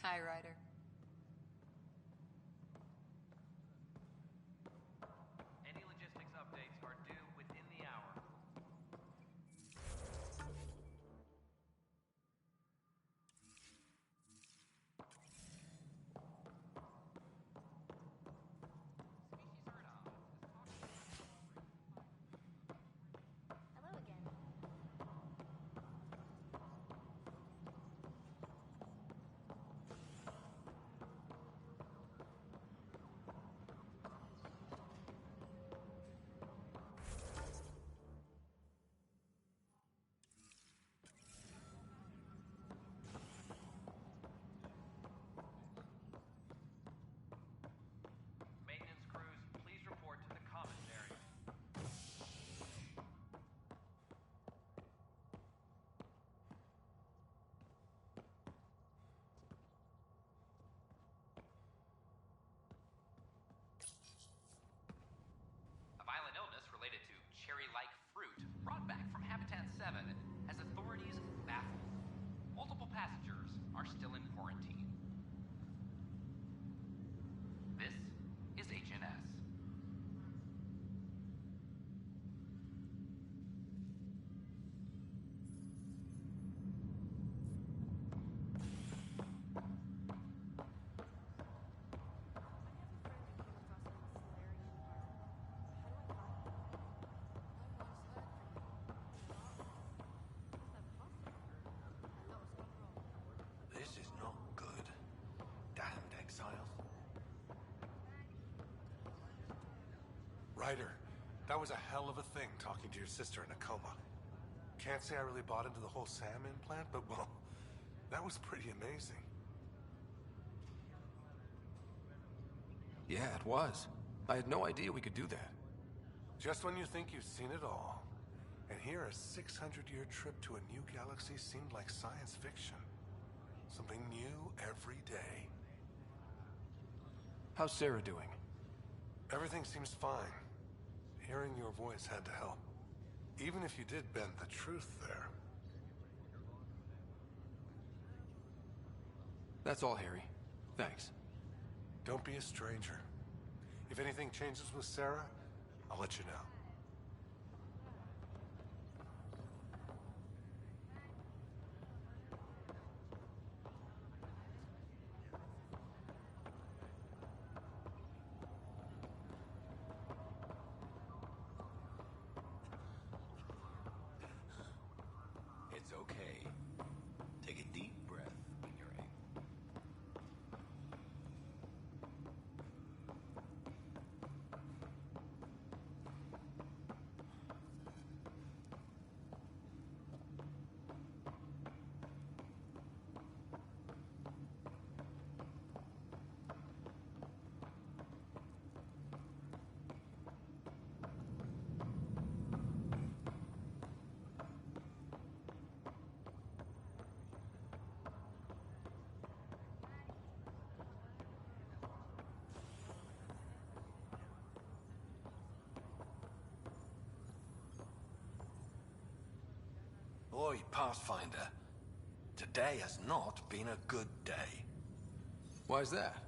Hi, Ryder. Any logistics updates are due within the hour. Hello again. Maintenance crews, please report to the commissary. A violent illness related to cherry-like fruit brought back from Habitat 7 has authorities baffled. Multiple passengers are still in quarantine. This is HNS. This is not good. Damned exiles. Ryder, that was a hell of a thing talking to your sister in a coma. Can't say I really bought into the whole SAM implant, but well, that was pretty amazing. Yeah, it was. I had no idea we could do that. Just when you think you've seen it all. And here a 600-year trip to a new galaxy seemed like science fiction. Something new every day. How's Sarah doing? Everything seems fine. Hearing your voice had to help. Even if you did bend the truth there. That's all, Harry. Thanks. Don't be a stranger. If anything changes with Sarah, I'll let you know. It's okay. Take a deep breath when you're able. Oi, Pathfinder. Today has not been a good day. Why's that?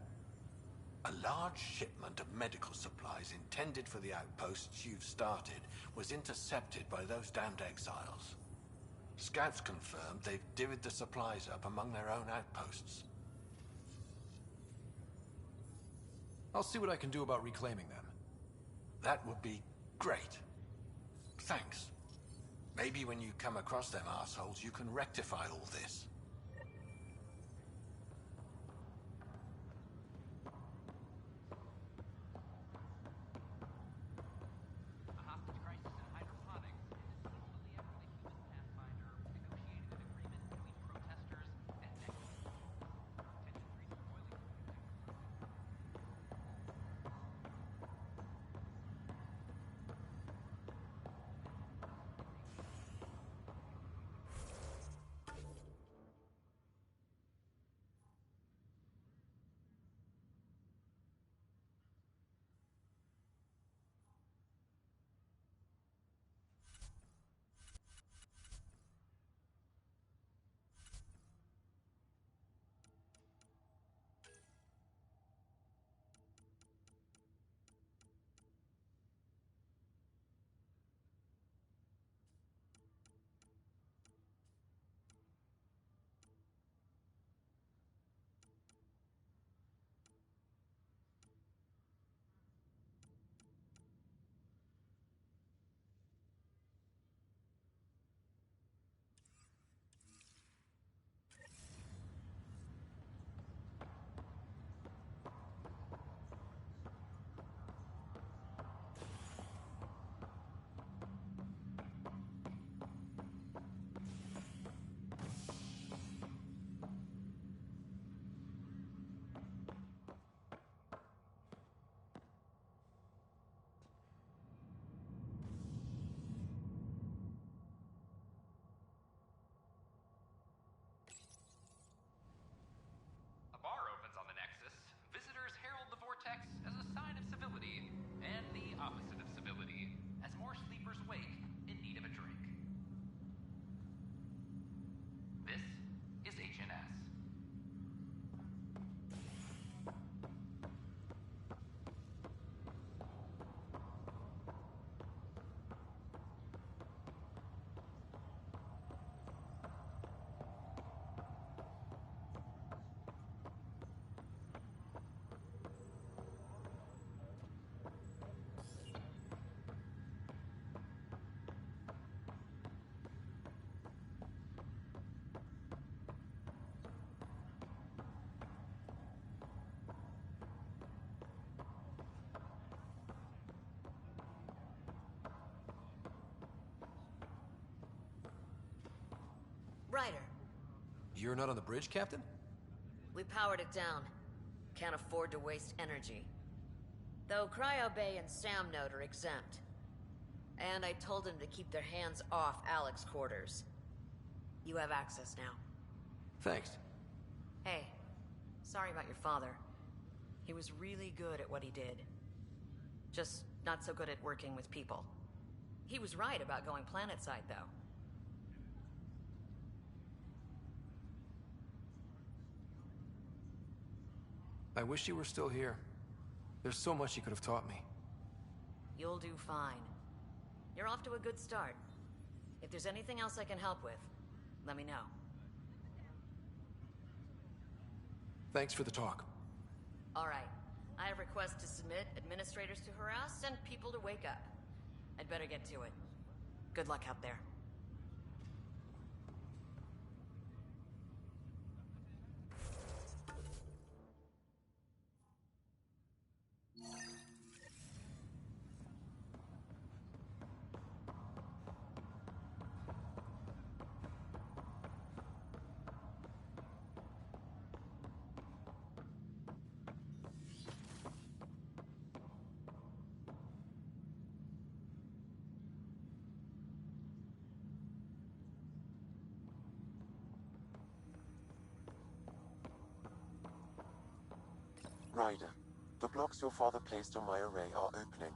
A large shipment of medical supplies intended for the outposts you've started was intercepted by those damned exiles. Scouts confirmed they've divvied the supplies up among their own outposts. I'll see what I can do about reclaiming them. That would be great. Thanks. Maybe when you come across them assholes, you can rectify all this. A hostage crisis in hydroponics is ultimately after the human Pathfinder negotiated an agreement between protesters and Nexus. Tensions reached boiling point. You're not on the bridge, Captain? We powered it down. Can't afford to waste energy. Though Cryo Bay and Sam Node are exempt. And I told them to keep their hands off Alec's quarters. You have access now. Thanks. Hey, sorry about your father. He was really good at what he did. Just not so good at working with people. He was right about going planetside, though. I wish you were still here. There's so much you could have taught me. You'll do fine. You're off to a good start. If there's anything else I can help with, let me know. Thanks for the talk. All right. I have requests to submit, administrators to harass, and people to wake up. I'd better get to it. Good luck out there. Ryder, the blocks your father placed on my array are opening.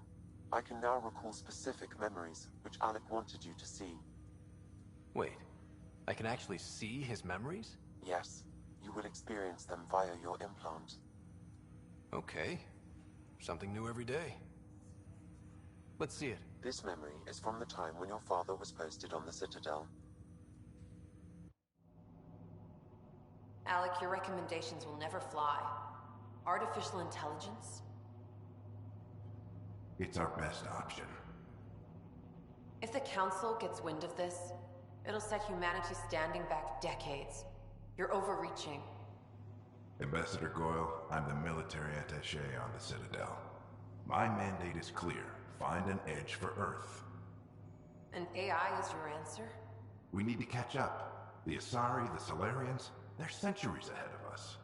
I can now recall specific memories, which Alec wanted you to see. Wait, I can actually see his memories? Yes, you will experience them via your implant. Okay. Something new every day. Let's see it. This memory is from the time when your father was posted on the Citadel. Alec, your recommendations will never fly. Artificial intelligence? It's our best option. If the Council gets wind of this, it'll set humanity standing back decades. You're overreaching. Ambassador Goyle, I'm the military attaché on the Citadel. My mandate is clear. Find an edge for Earth. And AI is your answer? We need to catch up. The Asari, the Solarians, they're centuries ahead of us.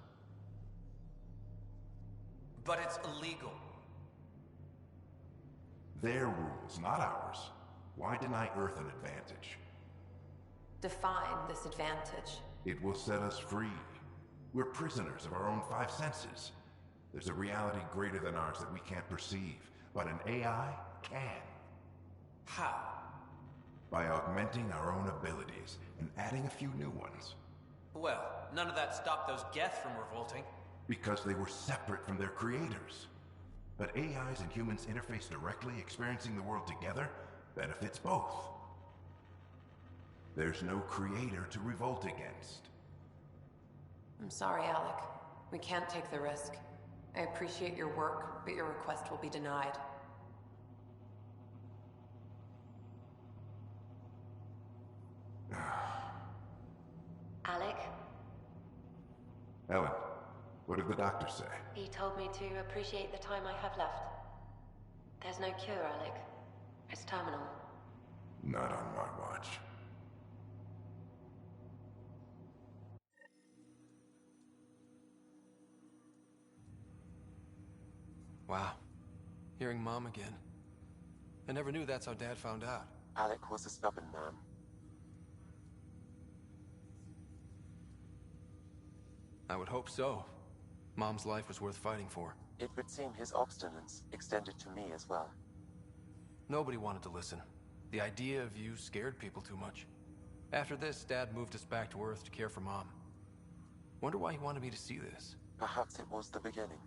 But it's illegal. Their rules, not ours. Why deny Earth an advantage? Define this advantage. It will set us free. We're prisoners of our own five senses. There's a reality greater than ours that we can't perceive, but an AI can. How? By augmenting our own abilities and adding a few new ones. Well, none of that stopped those Geth from revolting. Because they were separate from their creators. But AIs and humans interface directly, experiencing the world together, benefits both. There's no creator to revolt against. I'm sorry, Alec. We can't take the risk. I appreciate your work, but your request will be denied. Alec, Ellen, what did the doctor say? he told me to appreciate the time I have left. There's no cure, Alec. It's terminal. Not on my watch. Wow. Hearing Mom again. I never knew that's how Dad found out. Alec was a stubborn man. I would hope so. Mom's life was worth fighting for. It would seem his obstinance extended to me as well. Nobody wanted to listen. The idea of you scared people too much. After this, Dad moved us back to Earth to care for Mom. Wonder why he wanted me to see this. Perhaps it was the beginning.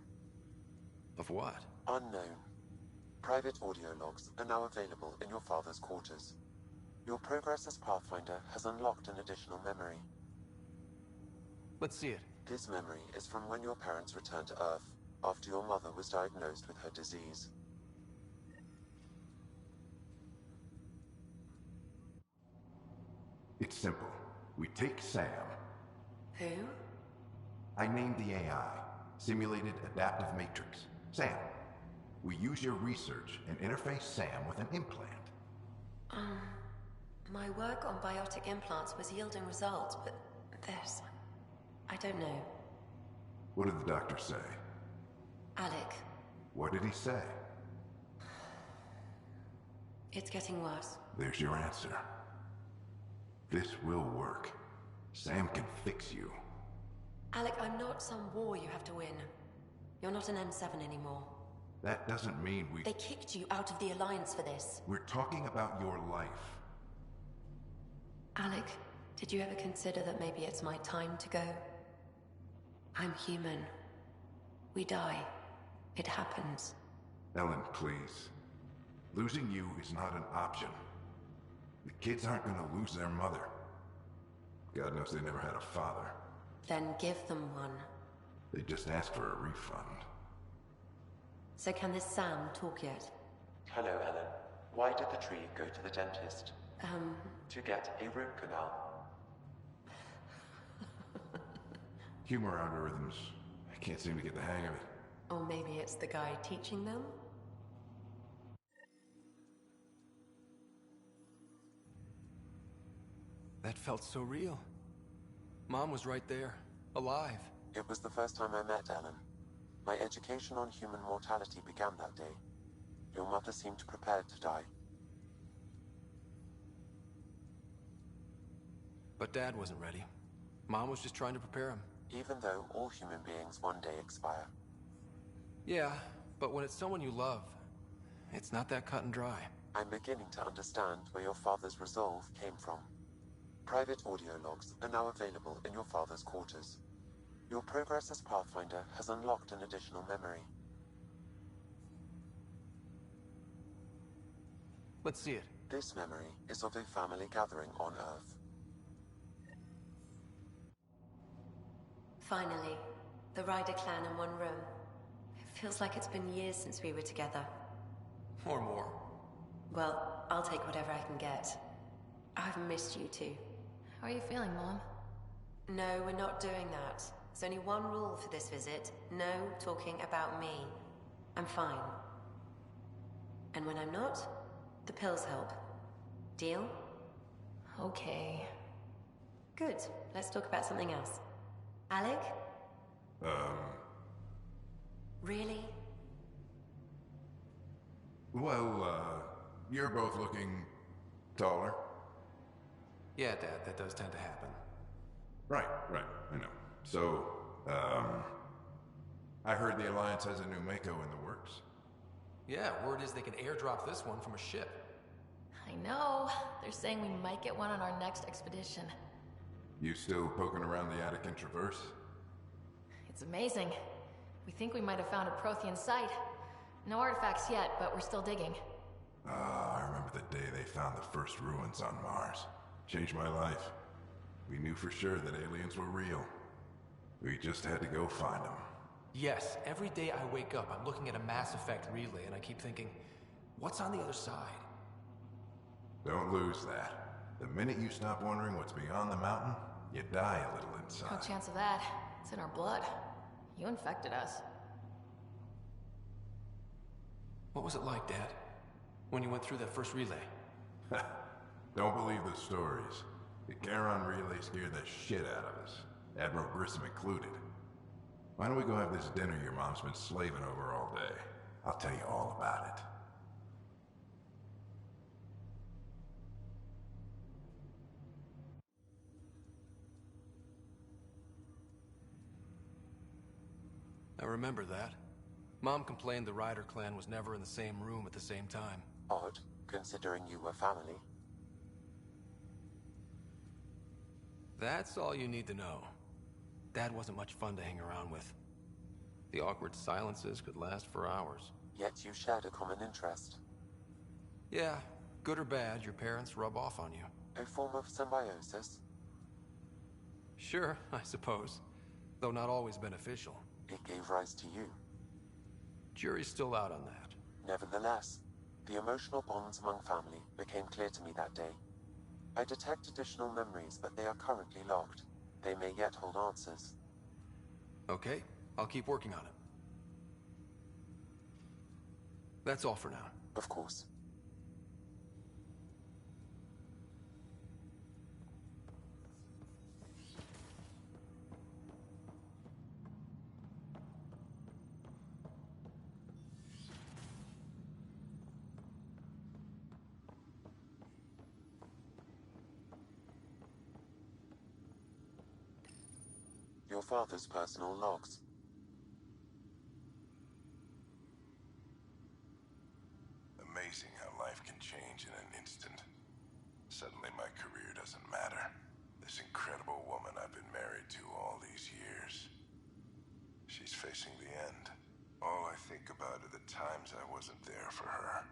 Of what? Unknown. Private audio logs are now available in your father's quarters. Your progress as Pathfinder has unlocked an additional memory. Let's see it. This memory is from when your parents returned to Earth, after your mother was diagnosed with her disease. It's simple. We take Sam. Who? I named the AI, Simulated Adaptive Matrix. Sam. We use your research and interface Sam with an implant. My work on biotic implants was yielding results, but this... I don't know. What did the doctor say? Alec, What did he say? it's getting worse. There's your answer. This will work. Sam can fix you. Alec, I'm not some war you have to win. You're not an M7 anymore. That doesn't mean we... They kicked you out of the Alliance for this. We're talking about your life. Alec, did you ever consider that maybe it's my time to go? I'm human. We die. It happens. Ellen, please. Losing you is not an option. The kids aren't gonna lose their mother. God knows they never had a father. Then give them one. They just asked for a refund. So can this Sam talk yet? Hello, Ellen. Why did the tree go to the dentist? To get a root canal. Humor algorithms. I can't seem to get the hang of it. Or maybe it's the guy teaching them? That felt so real. Mom was right there, alive. It was the first time I met Ellen. My education on human mortality began that day. Your mother seemed prepared to die. But Dad wasn't ready. Mom was just trying to prepare him. Even though all human beings one day expire. Yeah, but when it's someone you love, it's not that cut and dry. I'm beginning to understand where your father's resolve came from. Private audio logs are now available in your father's quarters. Your progress as Pathfinder has unlocked an additional memory. Let's see it. This memory is of a family gathering on Earth. Finally, the Ryder clan in one room. It feels like it's been years since we were together. Or more. Well, I'll take whatever I can get. I've missed you too. How are you feeling, Mom? No, we're not doing that. There's only one rule for this visit. No talking about me. I'm fine. And when I'm not, the pills help. Deal? Okay. Good. Let's talk about something else. Alec? Really? Well, you're both looking taller. Yeah, Dad, that does tend to happen. Right, I know. So, I heard the Alliance has a new Mako in the works. Yeah, word is they can airdrop this one from a ship. I know. They're saying we might get one on our next expedition. You still poking around the Attican Traverse? It's amazing. We think we might have found a Prothean site. No artifacts yet, but we're still digging. I remember the day they found the first ruins on Mars. Changed my life. We knew for sure that aliens were real. We just had to go find them. Yes, every day I wake up, I'm looking at a Mass Effect relay, and I keep thinking, what's on the other side? Don't lose that. The minute you stop wondering what's beyond the mountain, you die a little inside. No chance of that. It's in our blood. You infected us. What was it like, Dad? When you went through that first relay? Don't believe the stories. The Charon relay scared the shit out of us. Admiral Grissom included. Why don't we go have this dinner your mom's been slaving over all day? I'll tell you all about it. I remember that. Mom complained the Ryder clan was never in the same room at the same time. Odd, considering you were family. That's all you need to know. Dad wasn't much fun to hang around with. The awkward silences could last for hours. Yet you shared a common interest. Yeah, good or bad, your parents rub off on you. A form of symbiosis? Sure, I suppose. Though not always beneficial. It gave rise to you. Jury's still out on that. Nevertheless, the emotional bonds among family became clear to me that day. I detect additional memories, but they are currently logged. They may yet hold answers. Okay, I'll keep working on it. That's all for now. Of course. your father's personal logs. Amazing how life can change in an instant. Suddenly my career doesn't matter. This incredible woman I've been married to all these years. She's facing the end. All I think about are the times I wasn't there for her.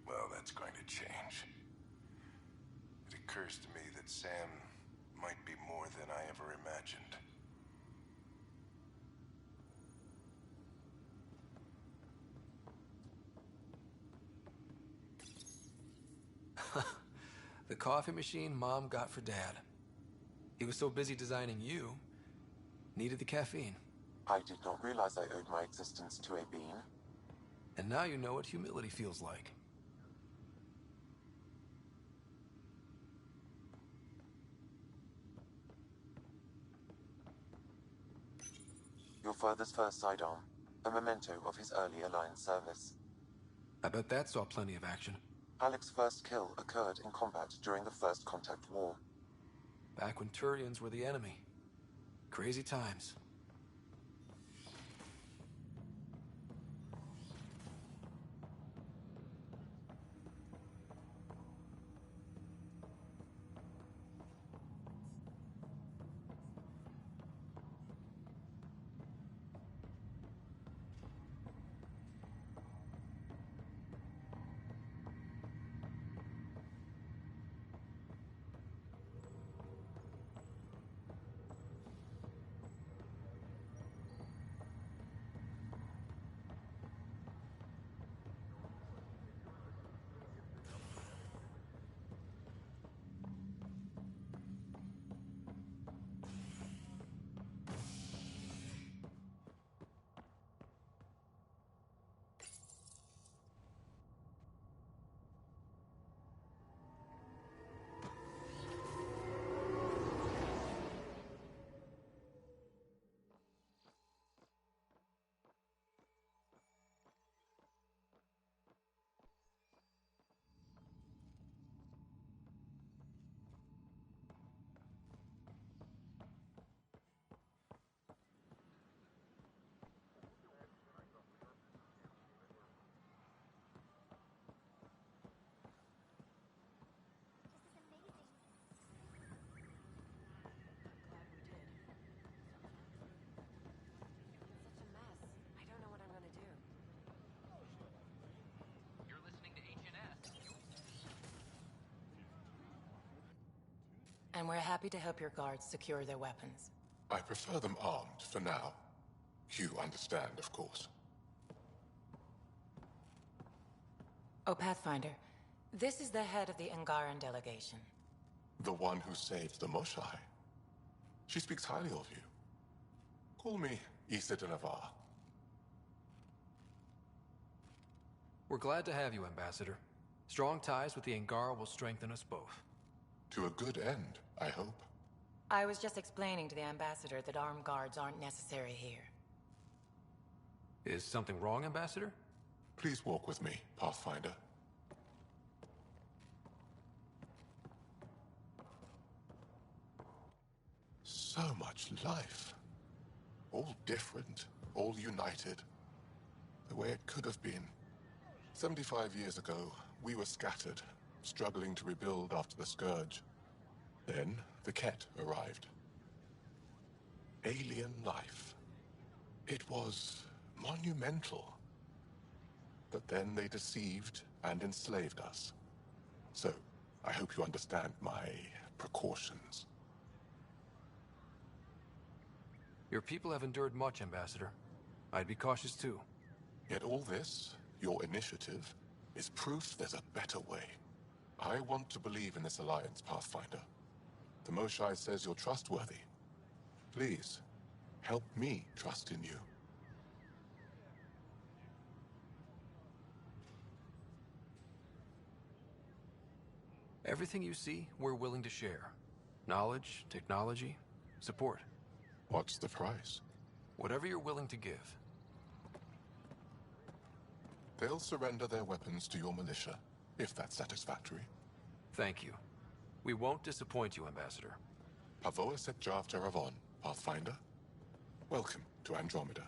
Well, that's going to change. It occurs to me that Sam might be more than I ever imagined. The coffee machine Mom got for Dad. He was so busy designing you, needed the caffeine. I did not realize I owed my existence to a bean. And now you know what humility feels like. Your father's first sidearm, a memento of his early Alliance service. I bet that saw plenty of action. Alec's first kill occurred in combat during the First Contact War. Back when Turians were the enemy. Crazy times. You're listening to HNS. And we're happy to help your guards secure their weapons. I prefer them armed for now. You understand, of course. Oh, Pathfinder, this is the head of the Angaran delegation. The one who saved the Moshai. She speaks highly of you. Call me Issa de Navarre. We're glad to have you, Ambassador. Strong ties with the Angara will strengthen us both. To a good end, I hope. I was just explaining to the Ambassador that armed guards aren't necessary here. Is something wrong, Ambassador? Please walk with me, Pathfinder. So much life. All different, all united. The way it could have been. 75 years ago, we were scattered, struggling to rebuild after the Scourge. Then, the Ket arrived. Alien life. It was monumental. But then they deceived and enslaved us. So, I hope you understand my precautions. Your people have endured much, Ambassador. I'd be cautious too. Yet all this, your initiative, is proof there's a better way. I want to believe in this alliance, Pathfinder. The Moshai says you're trustworthy. Please, help me trust in you. Everything you see, we're willing to share. Knowledge, technology, support. What's the price? Whatever you're willing to give. They'll surrender their weapons to your militia, if that's satisfactory. Thank you. We won't disappoint you, Ambassador. Pavois et Jav Teravon, Pathfinder, welcome to Andromeda.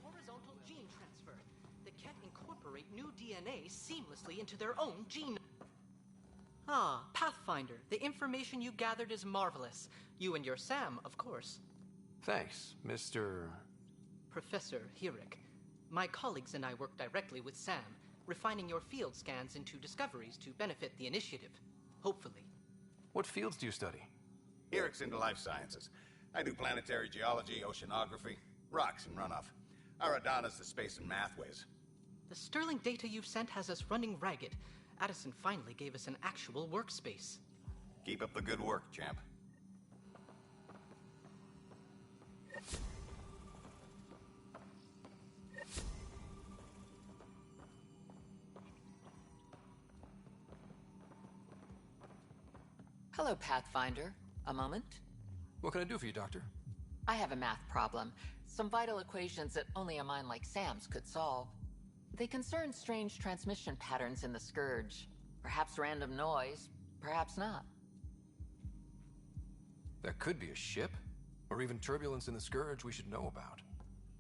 Horizontal gene transfer. The Ket incorporate new DNA seamlessly into their own gene. Ah, Pathfinder, the information you gathered is marvelous. You and your Sam, of course. Thanks, Mr. Professor Hirik. My colleagues and I work directly with Sam, refining your field scans into discoveries to benefit the initiative. Hopefully. What fields do you study? Eric's into life sciences. I do planetary geology, oceanography, rocks and runoff. Aradana's the space and math whiz. The sterling data you've sent has us running ragged. Addison finally gave us an actual workspace. Keep up the good work, champ. Hello, Pathfinder. A moment? What can I do for you, Doctor? I have a math problem. Some vital equations that only a mind like Sam's could solve. They concern strange transmission patterns in the Scourge. Perhaps random noise, perhaps not. That could be a ship, or even turbulence in the Scourge we should know about.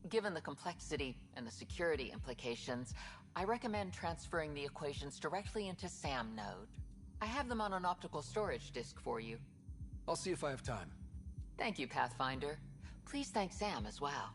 Given the complexity and the security implications, I recommend transferring the equations directly into SAM node. I have them on an optical storage disk for you. I'll see if I have time. Thank you, Pathfinder. Please thank Sam as well.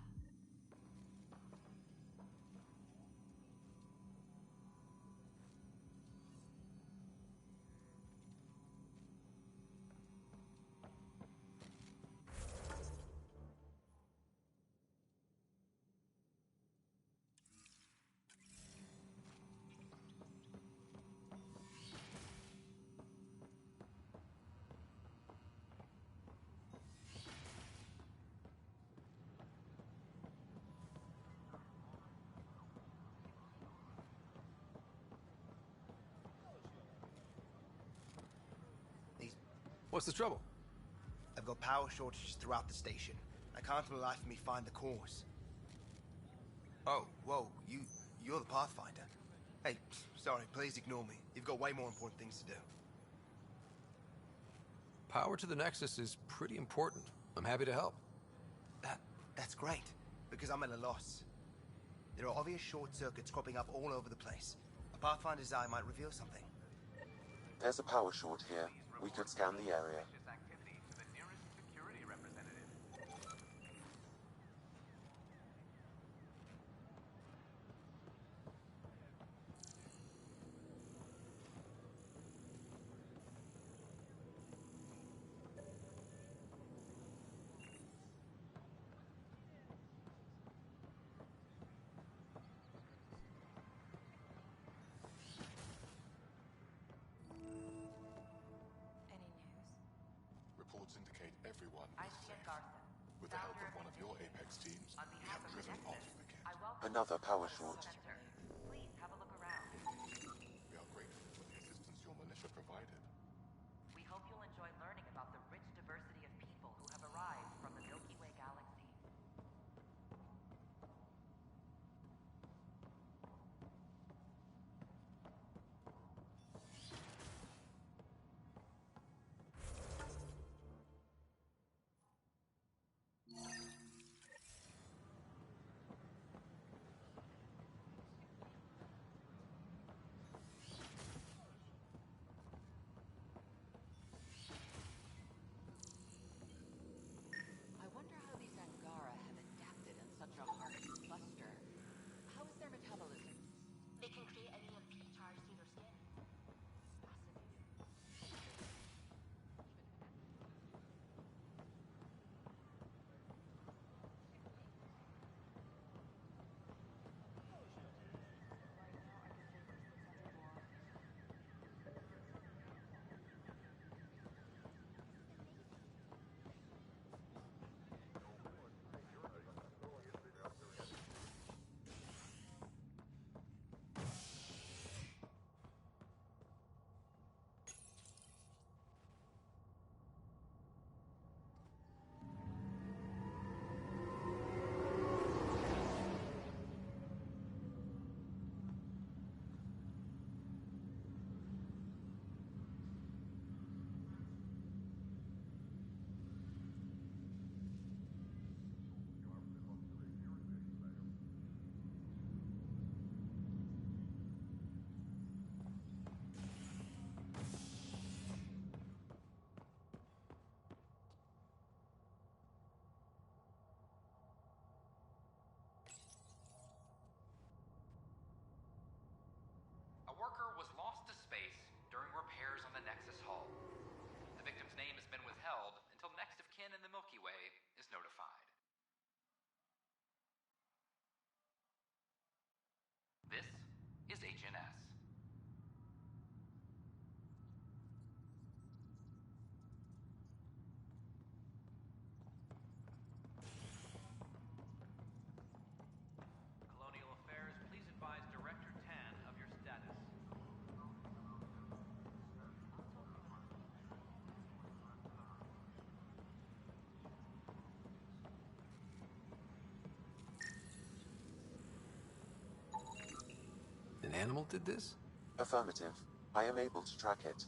What's the trouble? I've got power shortages throughout the station. I can't for the life of me find the cause. Oh, whoa, you're the Pathfinder. Hey, sorry, please ignore me. You've got way more important things to do. Power to the Nexus is pretty important. I'm happy to help. That's great, because I'm at a loss. There are obvious short circuits cropping up all over the place. A Pathfinder's eye might reveal something. There's a power short here. We could scan the area. Reports indicate everyone is safe. With the help of one of your Apex teams, we have driven off the Ket. Another power short. We are grateful for the assistance your militia provided. We hope you'll enjoy learning about the rich diversity of people who have arrived from the Milky Way galaxy. animal did this? Affirmative. I am able to track it.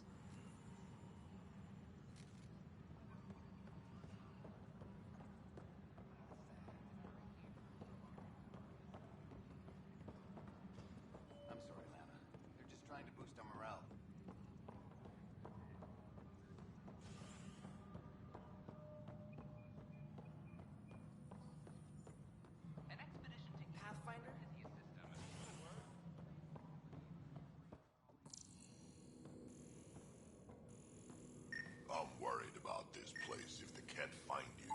I'm sorry, Lana. They're just trying to boost our morale. An expedition to Pathfinder? I'm worried about this place if they can't find you.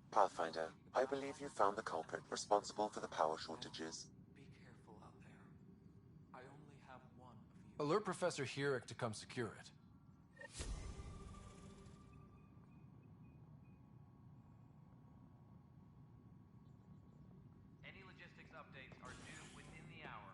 Pathfinder, I believe you found the culprit responsible for the power shortages. Be careful out there. I only have one of you. Alert Professor Hurek to come secure it. Any logistics updates are due within the hour.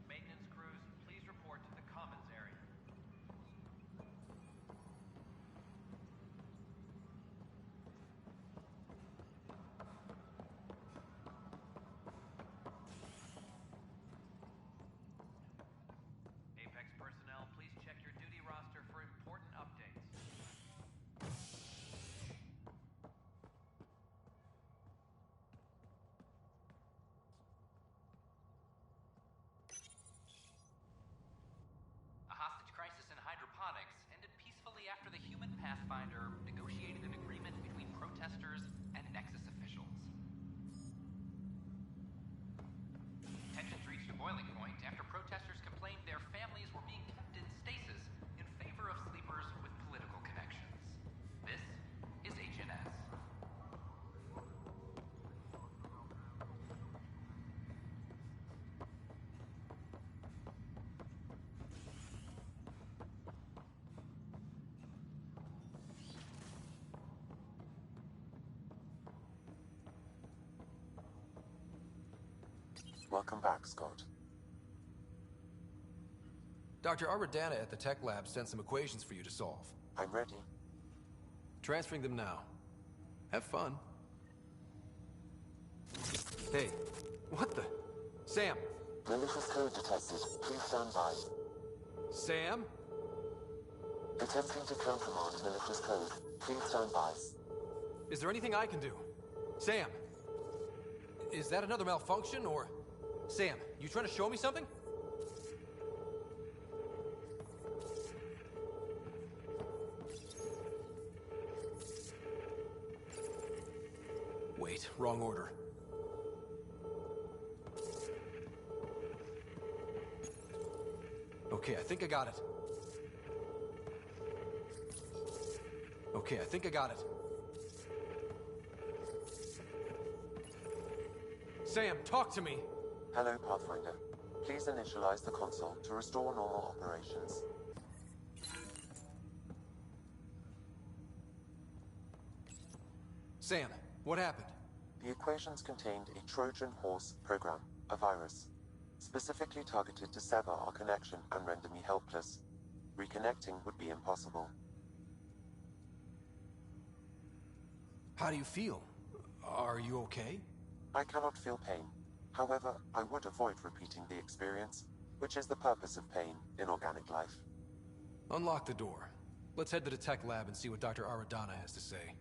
Maintenance crews, please report to the commons area. Apex personnel, please check your duty roster for important updates. A hostage crisis in hydroponics ended peacefully after the human Pathfinder negotiated an agreement between protesters and Nexus officials. Tensions reached a boiling point after protesters complained their families were being kept in stasis in favor of sleepers with political connections. This is HNS. Welcome back, Scott. Dr. Aradana at the tech lab sent some equations for you to solve. I'm ready. Transferring them now. Have fun. Hey, what the? Sam! Malicious code detected. Please stand by. Sam? Attempting to countermand malicious code. Please stand by. Is there anything I can do? Sam! Is that another malfunction, or... Sam, you trying to show me something? Wait, wrong order. Okay, I think I got it. Okay, I think I got it. Sam, talk to me! Hello, Pathfinder. Please initialize the console to restore normal operations. Sam, what happened? The equations contained a Trojan horse program, a virus, specifically targeted to sever our connection and render me helpless. Reconnecting would be impossible. How do you feel? Are you okay? I cannot feel pain. However, I would avoid repeating the experience, which is the purpose of pain in organic life. Unlock the door. Let's head to the tech lab and see what Dr. Aradana has to say.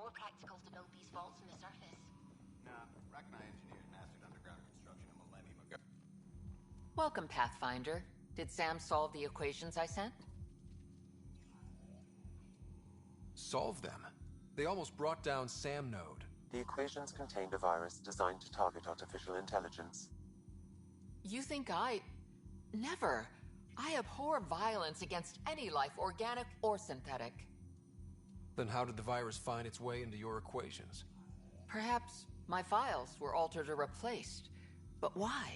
more practical to build these vaults in the surface. Nah, Rack and I engineered mastered underground construction a millennium ago. Welcome, Pathfinder. Did Sam solve the equations I sent? Solve them? They almost brought down Sam Node. The equations contained a virus designed to target artificial intelligence. You think Never. I abhor violence against any life, organic or synthetic. Then how did the virus find its way into your equations? Perhaps my files were altered or replaced. But why?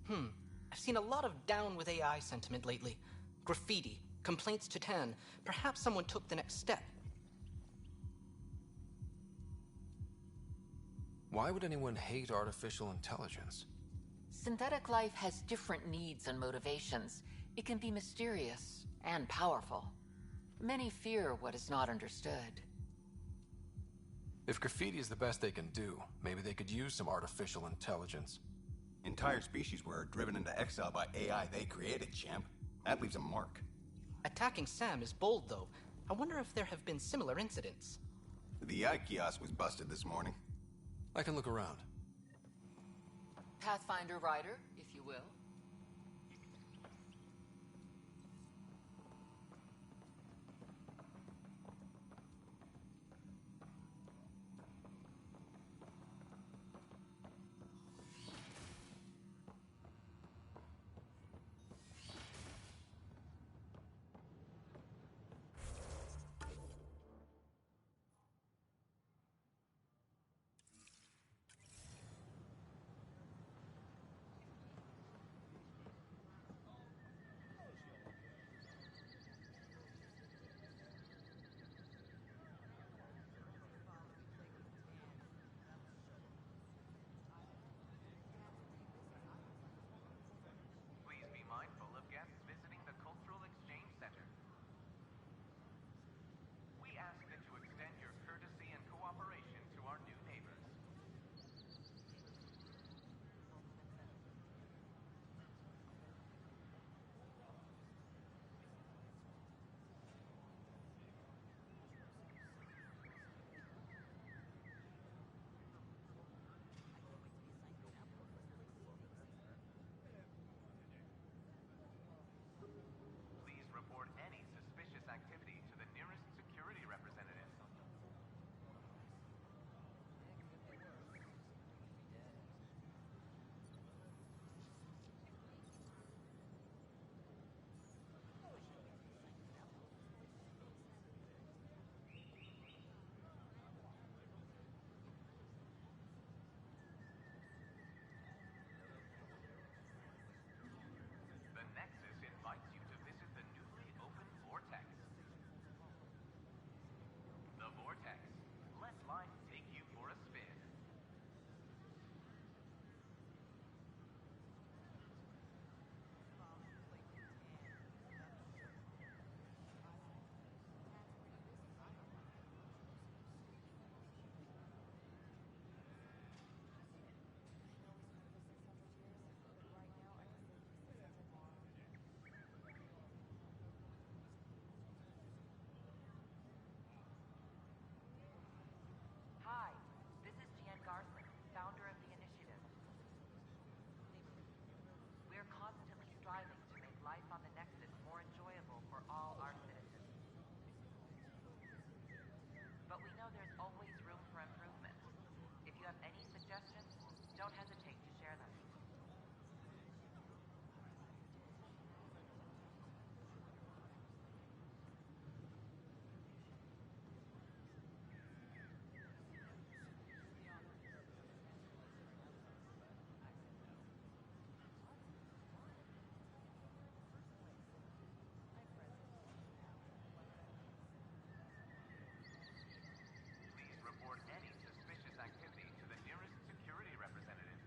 I've seen a lot of down with AI sentiment lately. Graffiti, complaints to 10. Perhaps someone took the next step. Why would anyone hate artificial intelligence? Synthetic life has different needs and motivations. It can be mysterious and powerful. Many fear what is not understood. If graffiti is the best they can do, maybe they could use some artificial intelligence. Entire species were driven into exile by AI they created, champ. That leaves a mark. Attacking Sam is bold, though. I wonder if there have been similar incidents. The AI kiosk was busted this morning. I can look around. Pathfinder Rider, if you will. Please be mindful of guests visiting the Cultural Exchange Center. We ask that you extend your courtesy and cooperation to our new neighbors. Please report any suspicious activity to the nearest security representative. The Nexus invites you to visit the newly opened Vortex. The Vortex. Let life take you for a spin. Hi, this is Jan Garson, founder of the initiative. We're constantly striving to make life on the Nexus more enjoyable for all our citizens. But we know there's always room for improvement. If you have any suggestions, don't hesitate to share them. Please report any suspicious activity to the nearest security representative.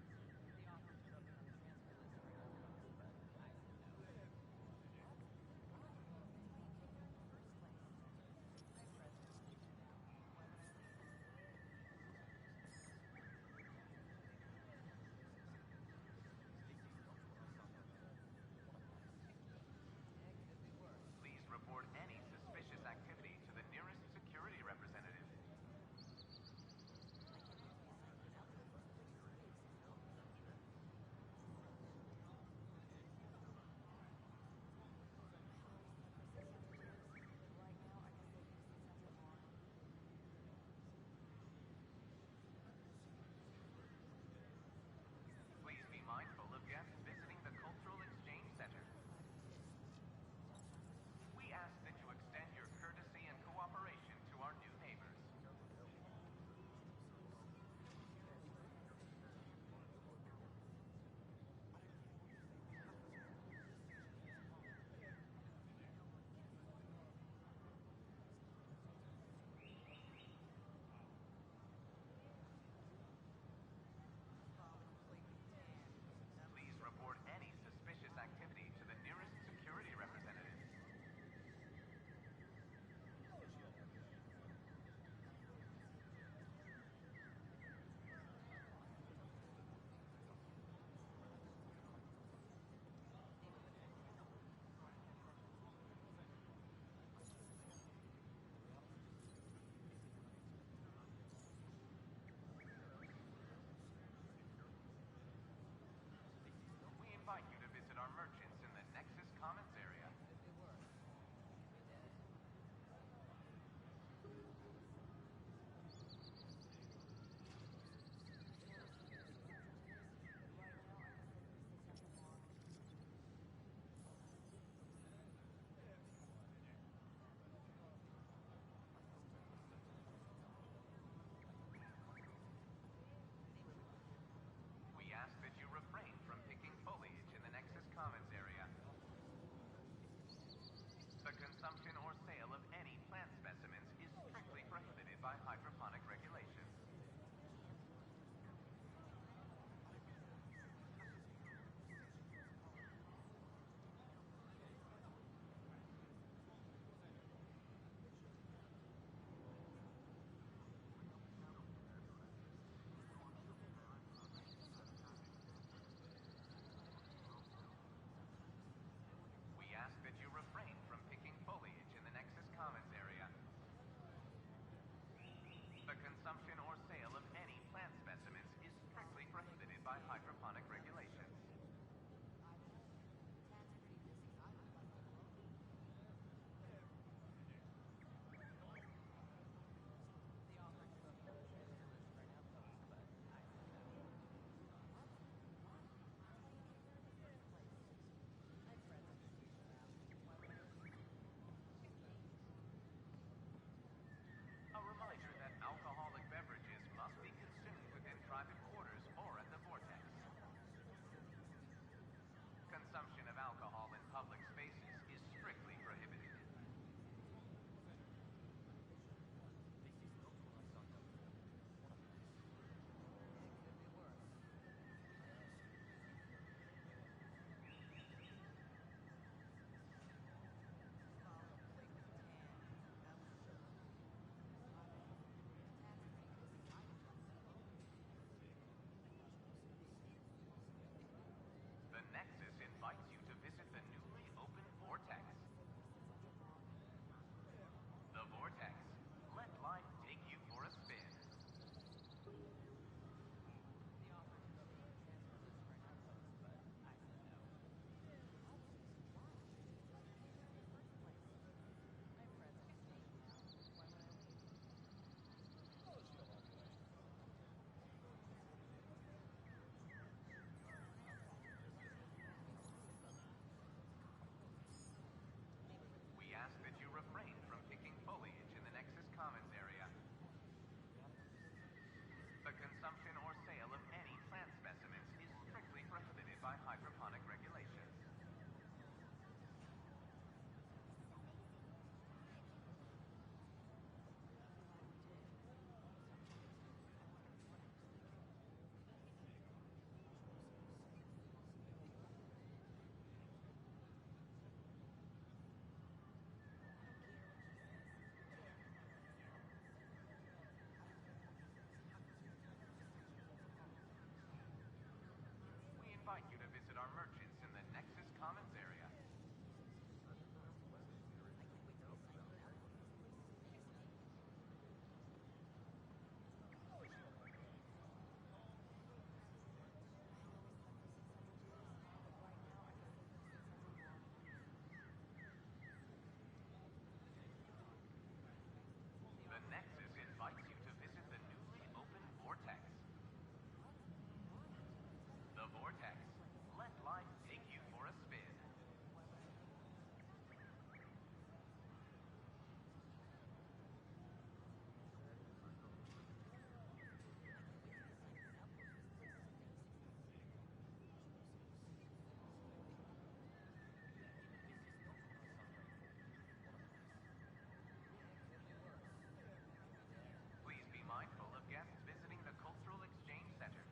consumption of alcohol in public spaces is strictly prohibited. The Nexus invites you to visit the newly opened Vortex. The Vortex. Let life take you for a spin. We ask that you refrain from picking foliage in the Nexus Commons area. The consumption or sale of any plant specimens is strictly prohibited by hydroponic regulations. We invite you to visit our merchants in the Nexus Commons area. The Nexus invites you to visit the newly opened Vortex. The Vortex. Let life take you for a spin. Please be mindful of guests visiting the Cultural Exchange Center.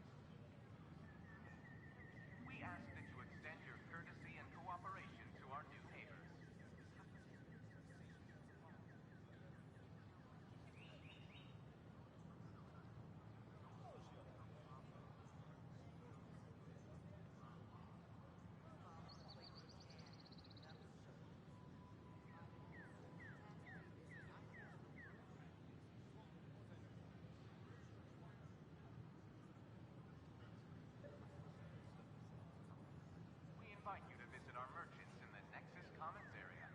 We ask that you extend your courtesy and cooperation to our new neighbors. We invite you to visit our merchants in the Nexus Commons area.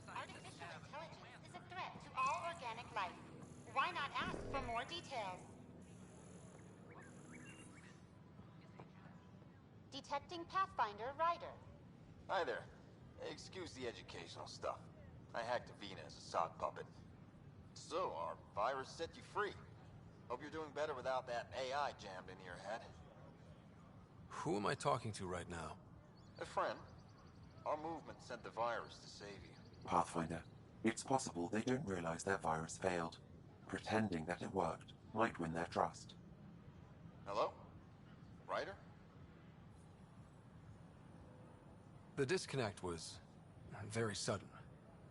Artificial intelligence is a threat to all organic life. Why not ask for more details? Detecting Pathfinder Rider. Hi there. Excuse the educational stuff. I hacked Avina as a sock puppet. So, our virus set you free. Hope you're doing better without that AI jammed into your head. Who am I talking to right now? A friend. Our movement sent the virus to save you. Pathfinder, it's possible they don't realize their virus failed. Pretending that it worked might win their trust. Hello? Ryder? The disconnect was very sudden.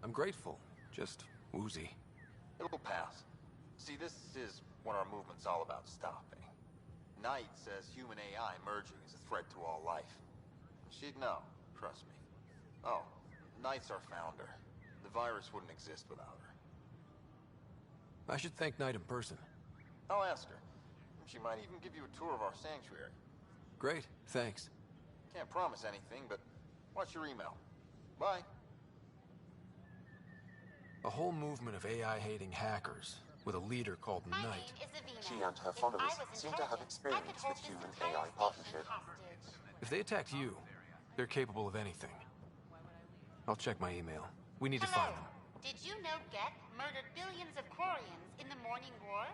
I'm grateful, just woozy. It'll pass. See, this is what our movement's all about stopping. Knight says human AI merging is a threat to all life. She'd know, trust me. Oh, Knight's our founder. The virus wouldn't exist without her. I should thank Knight in person. I'll ask her. She might even give you a tour of our sanctuary. Great, thanks. Can't promise anything, but watch your email. Bye. A whole movement of AI-hating hackers, with a leader called Knight. She and her followers seem to have experience with human-AI partnership. If they attacked you, They're capable of anything. I'll check my email. We need to Hello. find them. Did you know Geth murdered billions of Quarians in the Morning War?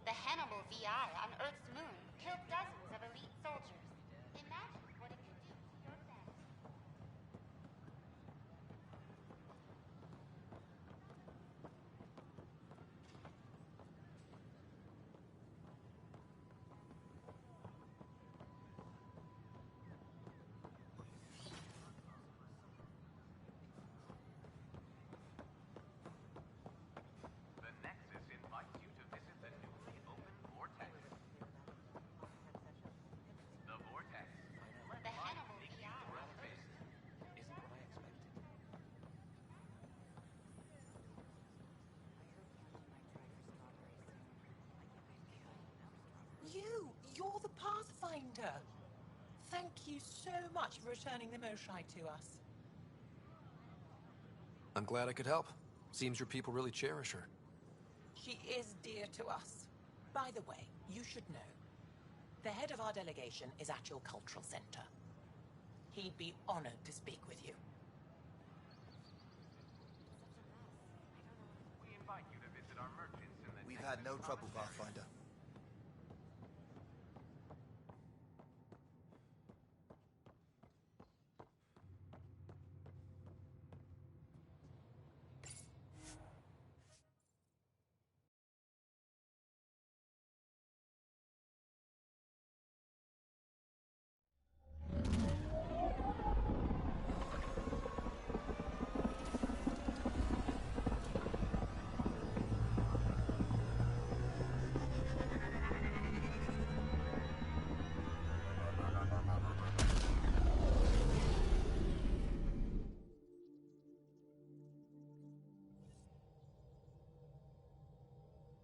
The Hannibal VI on Earth's moon killed dozens of elite soldiers. Imagine what it could do to your family. The Nexus invites you to visit the newly opened Vortex. The Vortex. The Hannibal VI. Isn't what I expected. You're the Pathfinder. Thank you so much for returning the Moshai to us. I'm glad I could help. Seems your people really cherish her. She is dear to us. By the way, you should know, the head of our delegation is at your cultural center. He'd be honored to speak with you. We invite you to visit our merchants in the We've had no trouble, Pathfinder.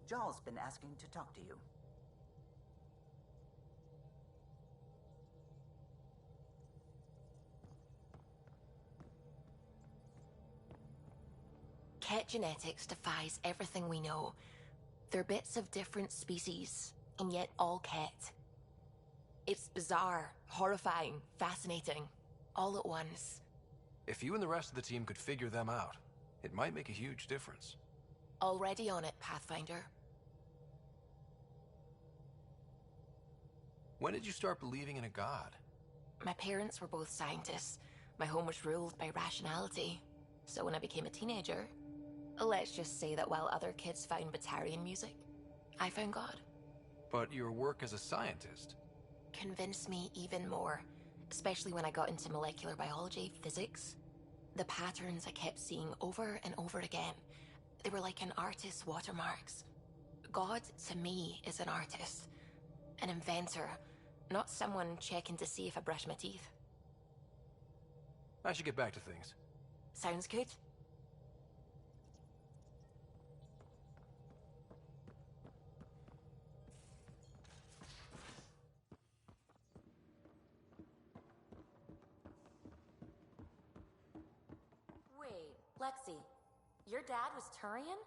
Jarl's been asking to talk to you. Ket genetics defies everything we know. They're bits of different species, and yet all Ket. It's bizarre, horrifying, fascinating, all at once. If you and the rest of the team could figure them out, it might make a huge difference. Already on it, Pathfinder. When did you start believing in a god? My parents were both scientists. My home was ruled by rationality. So when I became a teenager, let's just say that while other kids found Batarian music, I found God. But your work as a scientist Convinced me even more, especially when I got into molecular biology, physics. The patterns I kept seeing over and over again, they were like an artist's watermarks. God, to me, is an artist. An inventor, not someone checking to see if I brush my teeth. I should get back to things. Sounds good. Wait, Lexi, your dad was Turian?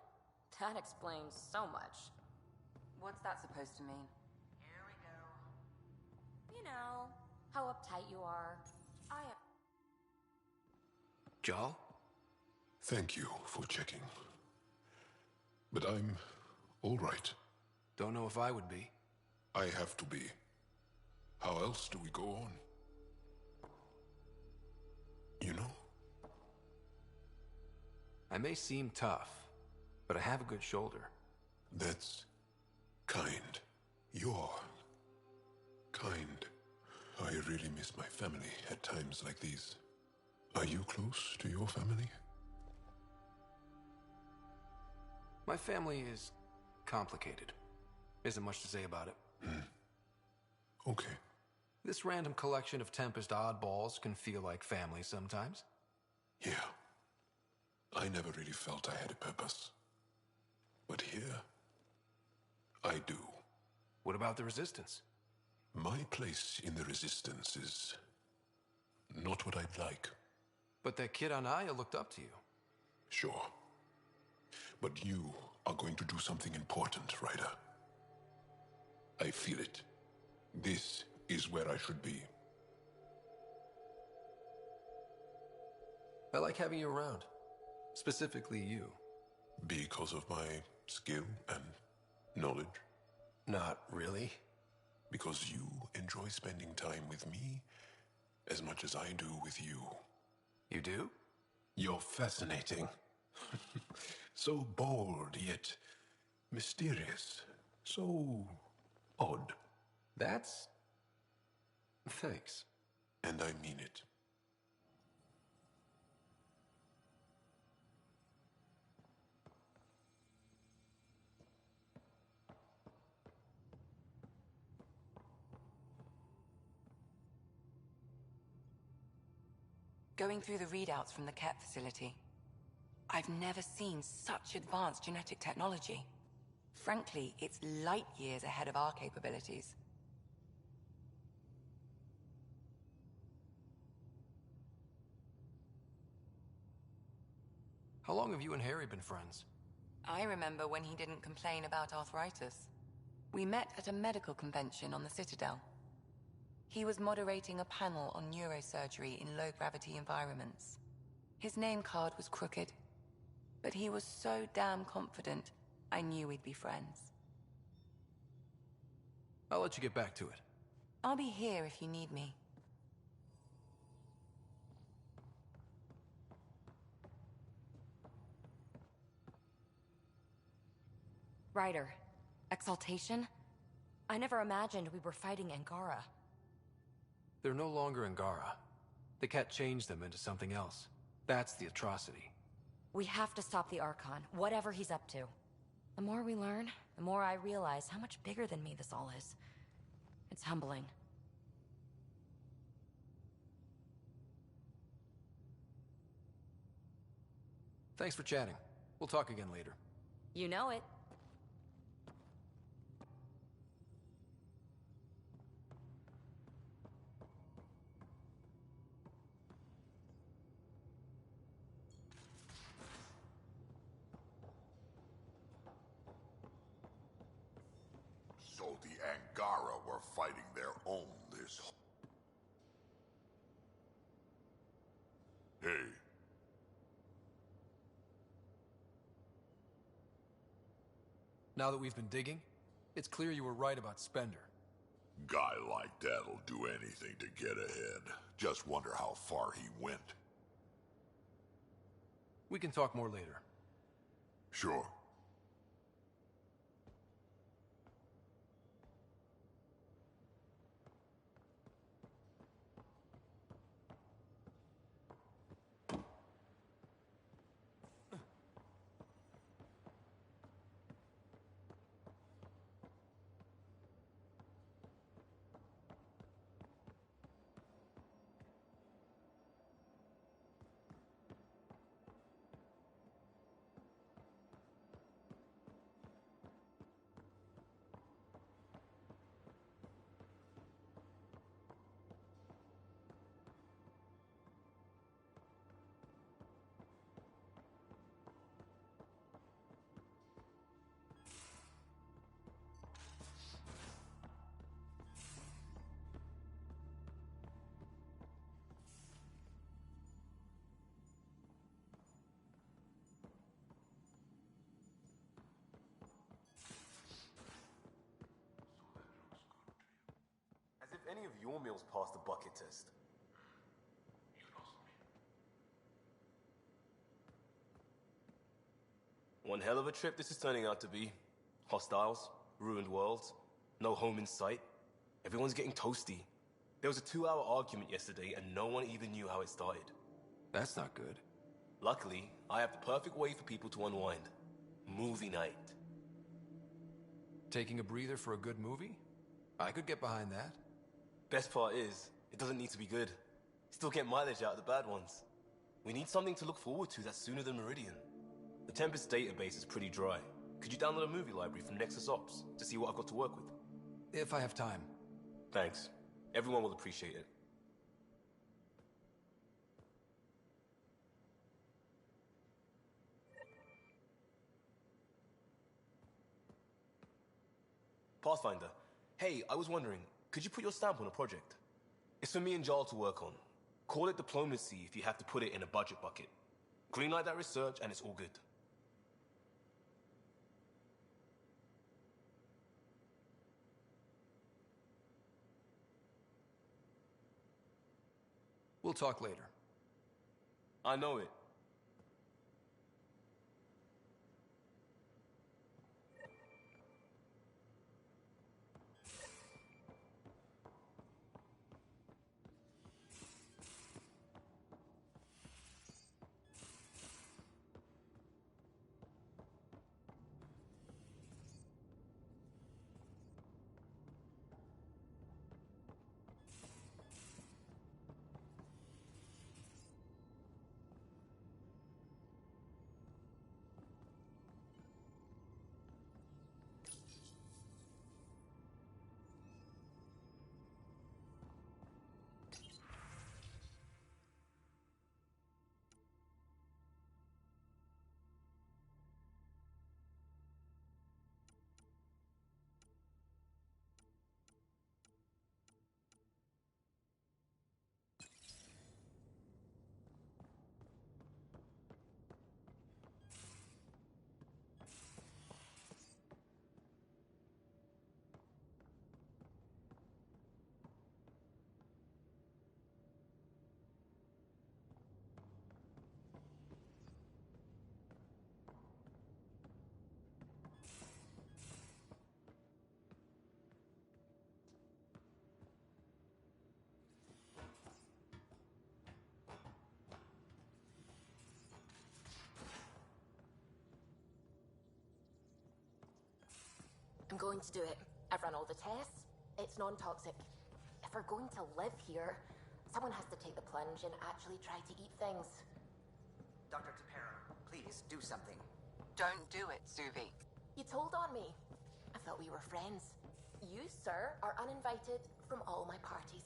That explains so much. What's that supposed to mean? Here we go. You know, how uptight you are. Jarl? Thank you for checking. But I'm all right. Don't know if I would be. I have to be. How else do we go on? You know? I may seem tough, but I have a good shoulder. That's kind. You're kind. I really miss my family at times like these. Are you close to your family? My family is complicated. Isn't much to say about it. Okay. This random collection of Tempest oddballs can feel like family sometimes. Yeah. I never really felt I had a purpose. But here, I do. What about the Resistance? My place in the Resistance is not what I'd like. But that kid on Aya looked up to you. Sure. But you are going to do something important, Ryder. I feel it. This is where I should be. I like having you around. Specifically you. Because of my skill and knowledge? Not really. Because you enjoy spending time with me as much as I do with you. You do? You're fascinating. So bold, yet mysterious. So odd. That's... Thanks. And I mean it. Going through the readouts from the Ket facility, I've never seen such advanced genetic technology. Frankly, it's light years ahead of our capabilities. How long have you and Harry been friends? I remember when he didn't complain about arthritis. We met at a medical convention on the Citadel. He was moderating a panel on neurosurgery in low-gravity environments. His name card was crooked, but he was so damn confident, I knew we'd be friends. I'll let you get back to it. I'll be here if you need me. Ryder, Exaltation? I never imagined we were fighting Angara. They're no longer Angara. The Ket changed them into something else. That's the atrocity. We have to stop the Archon, whatever he's up to. The more we learn, the more I realize how much bigger than me this all is. It's humbling. Thanks for chatting. We'll talk again later. You know it. So the Angara were fighting their own this... Hey. Now that we've been digging, it's clear you were right about Spender. Guy like that'll do anything to get ahead. Just wonder how far he went. We can talk more later. Sure. As if any of your meals passed the bucket test. One hell of a trip this is turning out to be. Hostiles, ruined worlds, no home in sight. Everyone's getting toasty. There was a 2-hour argument yesterday and no one even knew how it started. That's not good. Luckily, I have the perfect way for people to unwind. Movie night. Taking a breather for a good movie? I could get behind that. Best part is, it doesn't need to be good. Still get mileage out of the bad ones. We need something to look forward to that's sooner than Meridian. The Tempest database is pretty dry. Could you download a movie library from Nexus Ops to see what I've got to work with? If I have time. Thanks. Everyone will appreciate it. Pathfinder, hey, I was wondering, could you put your stamp on a project? It's for me and Jarl to work on. Call it diplomacy if you have to put it in a budget bucket. Greenlight that research and it's all good. We'll talk later. I know it. I'm going to do it. I've run all the tests. It's non-toxic. If we're going to live here, someone has to take the plunge and actually try to eat things. Dr. Tapera, please do something. Don't do it, Suvi. You told on me. I thought we were friends. You, sir, are uninvited from all my parties.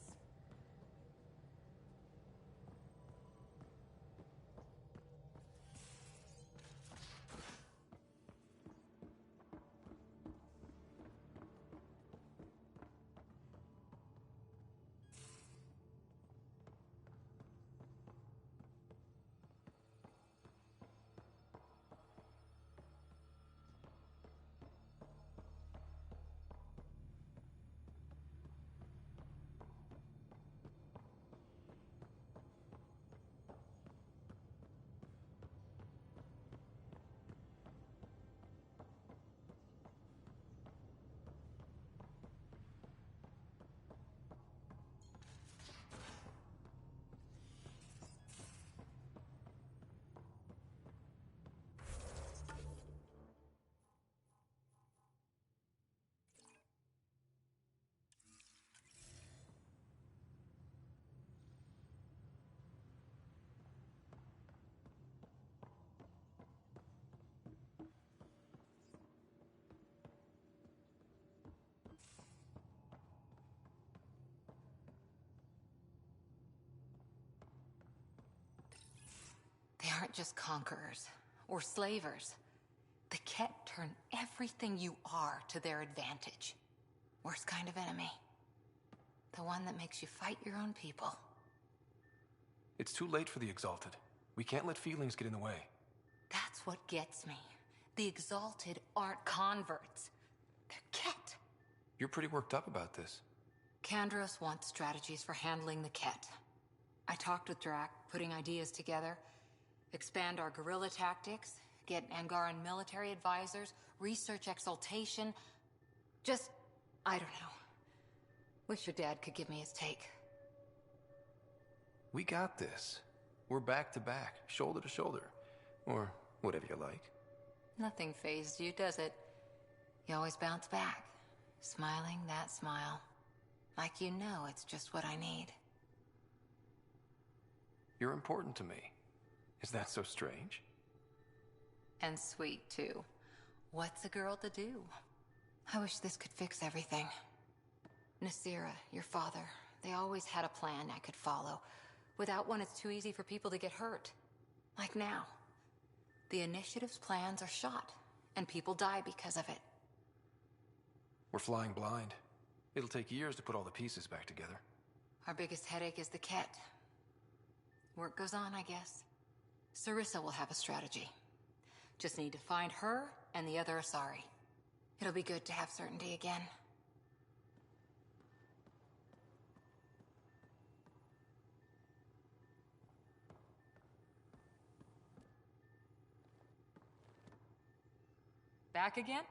They aren't just conquerors or slavers. The Ket turn everything you are to their advantage. Worst kind of enemy. The one that makes you fight your own people. It's too late for the Exalted. We can't let feelings get in the way. That's what gets me. The Exalted aren't converts. They're Ket. You're pretty worked up about this. Kandros wants strategies for handling the Ket. I talked with Drac, putting ideas together. Expand our guerrilla tactics, get Angaran military advisors, research exaltation. Just, I don't know. Wish your dad could give me his take. We got this. We're back to back, shoulder to shoulder. Or whatever you like. Nothing fazed you, does it? You always bounce back, smiling that smile. Like you know it's just what I need. You're important to me. Is that so strange? And sweet, too. What's a girl to do? I wish this could fix everything. Nasira, your father, they always had a plan I could follow. Without one, it's too easy for people to get hurt. Like now. The Initiative's plans are shot, and people die because of it. We're flying blind. It'll take years to put all the pieces back together. Our biggest headache is the Ket. Work goes on, I guess. Sarissa will have a strategy. Just need to find her and the other Asari. It'll be good to have certainty again. Back again?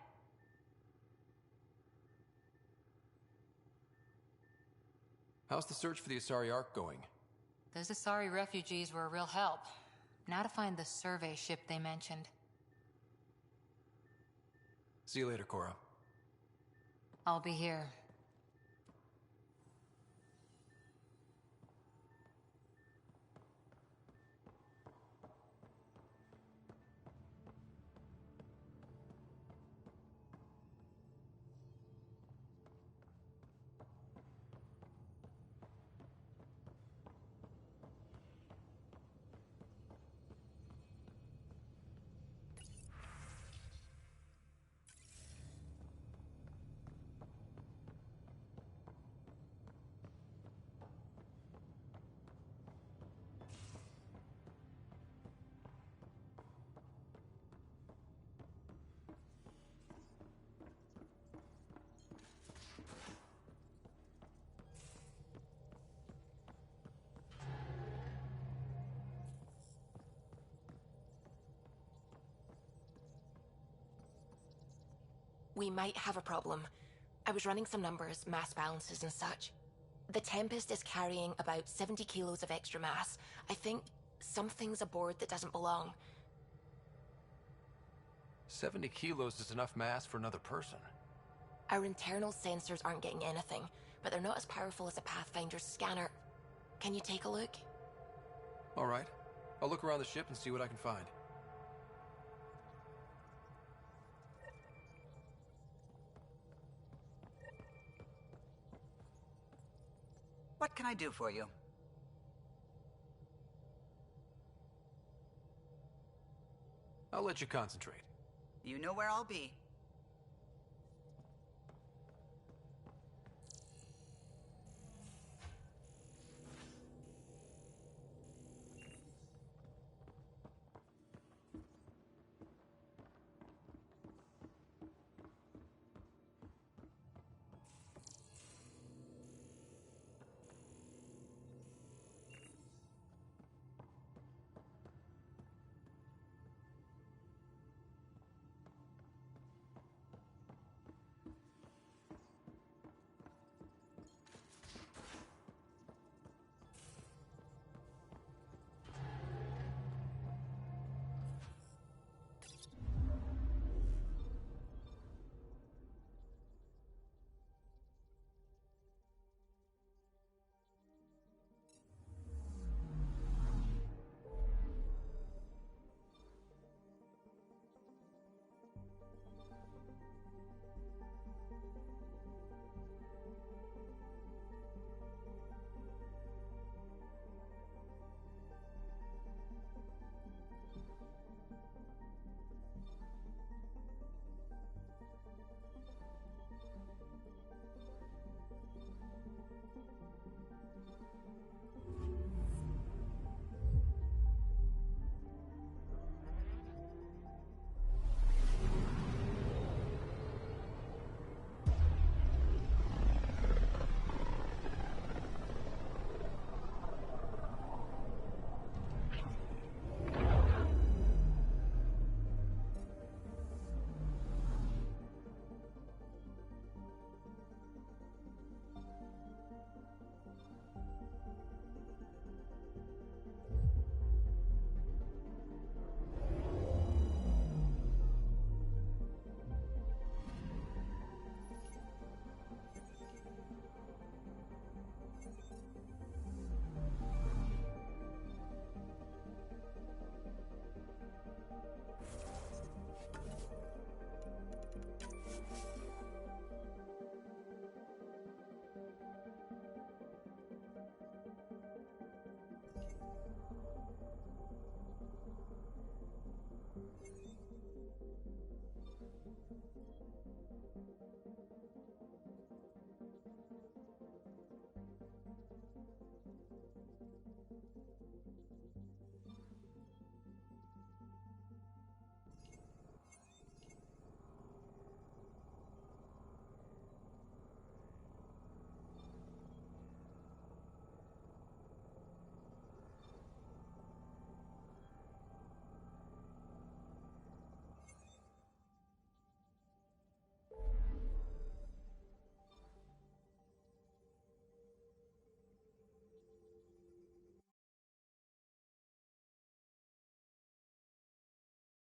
How's the search for the Asari Ark going? Those Asari refugees were a real help. Now to find the survey ship they mentioned. See you later, Cora. I'll be here. We might have a problem. I was running some numbers, mass balances and such. The Tempest is carrying about 70 kilos of extra mass. I think something's aboard that doesn't belong. 70 kilos is enough mass for another person. Our internal sensors aren't getting anything, but they're not as powerful as a Pathfinder's scanner. Can you take a look? All right. I'll look around the ship and see what I can find. What can I do for you? I'll let you concentrate. You know where I'll be.